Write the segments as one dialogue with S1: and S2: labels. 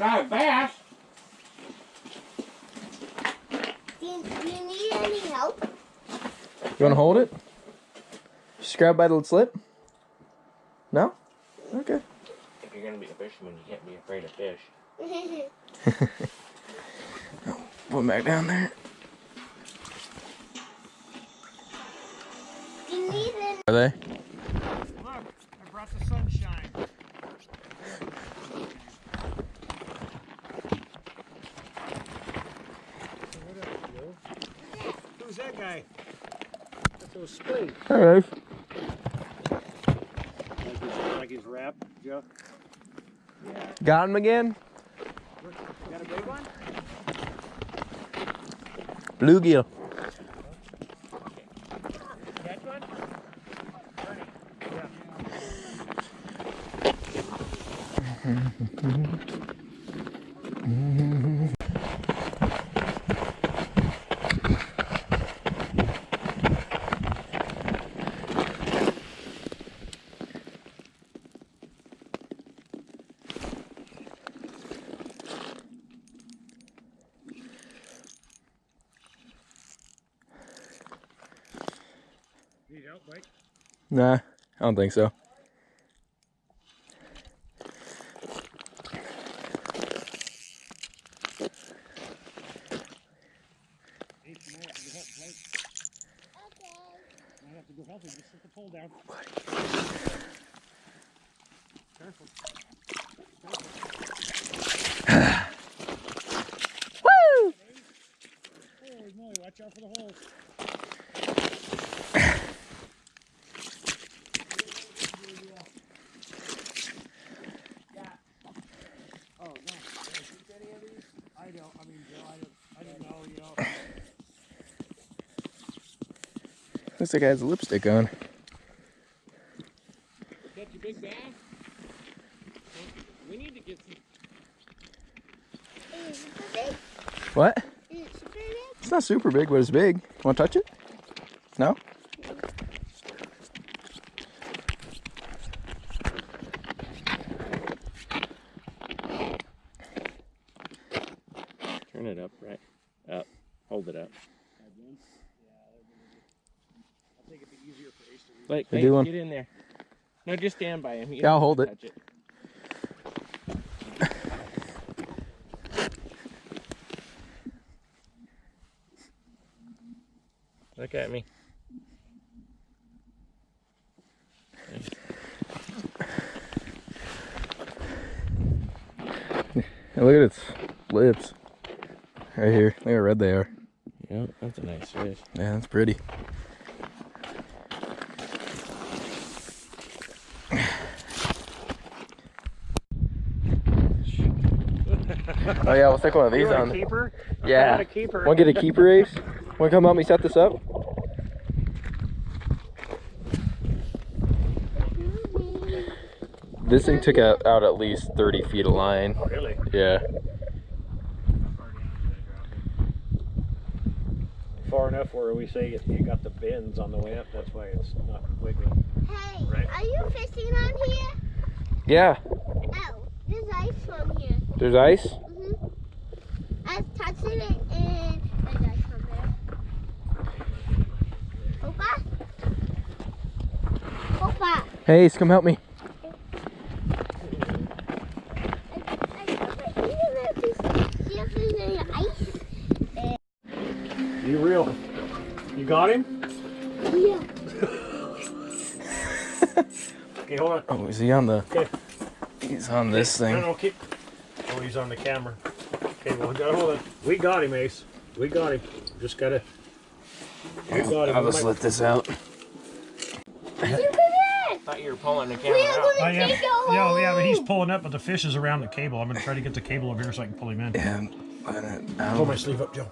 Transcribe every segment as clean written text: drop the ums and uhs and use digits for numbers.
S1: got a bass.
S2: Do you need any help?
S3: You want to hold it? Just grab by the slip? No? Okay.
S1: If you're gonna be a fisherman, you can't be afraid of fish.
S3: Put them back down there.
S2: You need any.
S3: Are they?
S4: Look, I brought the sunshine. Who's that guy? That's those spleen.
S3: All right.
S4: Like he's wrapped, Joe.
S3: Got him again?
S4: Got a big one?
S3: Bluegill.
S4: Catch one? Need help, Mike?
S3: Nah, I don't think so.
S4: Need some more to help, Mike.
S2: Okay.
S4: I have to go help him. Just put the pole down. Careful.
S3: Woo!
S4: Holy moly, watch out for the holes. Oh, no. Did I shoot any of these? I don't. I mean, Joe, I didn't know, you know.
S3: Looks like it has lipstick on.
S1: Catch a big bass? We need to get some.
S2: Is it super big?
S3: What?
S2: Is it super big?
S3: It's not super big, but it's big. Want to touch it? No?
S1: Turn it up, right? Up. Hold it up.
S4: I think it'd be easier for Ace to read.
S1: Like,
S3: I do one.
S1: get in there. No, just stand by him. You
S3: Yeah, I'll
S1: don't
S3: hold
S1: have to touch it. Look at me.
S3: And look at its lips. Right here. Look how red they are.
S1: Yeah, that's a nice fish.
S3: Yeah, that's pretty. Oh yeah, we'll stick one of these
S4: You want
S3: on.
S4: a keeper? I
S3: Yeah.
S4: got a keeper.
S3: Want to get a keeper, Ace? Want to come help me set this up? This thing took out at least 30 feet of line.
S4: Really?
S3: Yeah.
S4: Far enough where we say you got the bends on the way up. That's why it's not wiggling.
S2: Hey,
S4: Right.
S2: are you fishing on here?
S3: Yeah.
S2: Oh, there's ice on here.
S3: There's ice?
S2: Mm-hmm. I was touching it and there's ice on there. Opa? Opa!
S3: Hey, Ace, come help me.
S4: You real? You got him?
S2: Yeah.
S4: Okay, hold on.
S3: Oh, is he on the...
S4: Okay.
S3: He's on this
S4: No,
S3: thing.
S4: no, keep. Oh, he's on the camera. Okay, well, hold on. We got him, Ace. We got him. Just gotta. We got him.
S3: I'll just let this out.
S1: I thought you were pulling the camera out.
S4: Oh, yeah. Yeah, but he's pulling up, but the fish is around the cable. I'm gonna try to get the cable over here so I can pull him in.
S3: And let it
S4: Pull my
S3: out.
S4: sleeve up, Joe.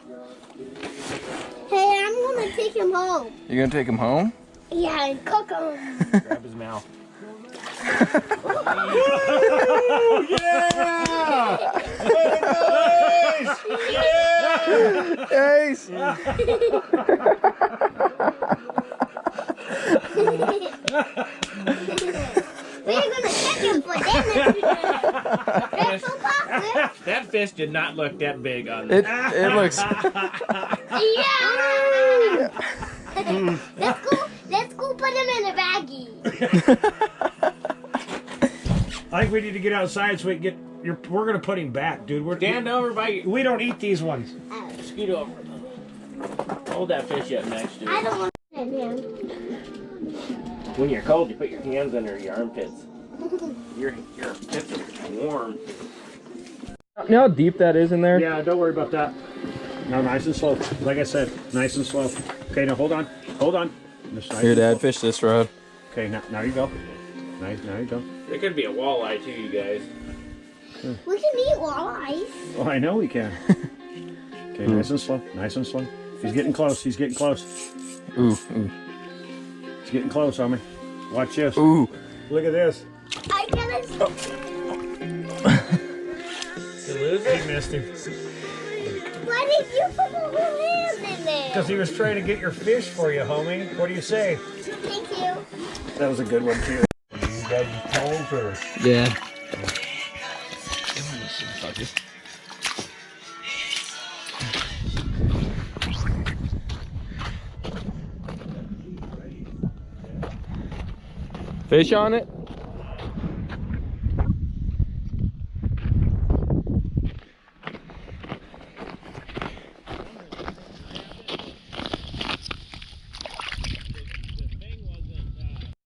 S2: Hey, I'm gonna take him home.
S3: You gonna take him home?
S2: Yeah, and cook him.
S1: Grab his mouth.
S4: Yeah!
S3: Ace!
S2: We're gonna take him for dinner. Right, Papa?
S1: fish did not look that big on
S3: It
S1: this.
S3: looks.
S2: Yeah! Let's go put him in a baggie.
S4: I think we need to get outside so we can get we're gonna put him back, dude.
S1: Stand over by your.
S4: We don't eat these ones.
S1: Scoot over. Hold that fish up next to
S2: I
S1: it.
S2: don't want to put him.
S1: When you're cold, you put your hands under your armpits. Your pits are warm.
S3: You know how deep that is in there?
S4: Yeah, don't worry about that. No, nice and slow. Like I said, nice and slow. Okay, now hold on. Hold on. Just nice
S3: Here,
S4: and
S3: Dad,
S4: slow.
S3: fish this rod.
S4: Okay, now you go. Nice, now you go.
S1: It could be a walleye too, you guys.
S2: We can eat walleyes.
S4: Oh, I know we can. Okay, nice and slow. Nice and slow. He's getting close. He's getting close.
S3: Ooh,
S4: He's getting close, homie. Watch this.
S3: ooh.
S4: Look at this.
S2: I gotta.
S1: You lose
S4: He
S1: it?
S4: missed him.
S2: Why did you put the whole hand in there?
S4: Because he was trying to get your fish for you, homie. What do you say?
S2: Thank you.
S4: That was a good one, too. You guys told her.
S3: Yeah. Fish on it?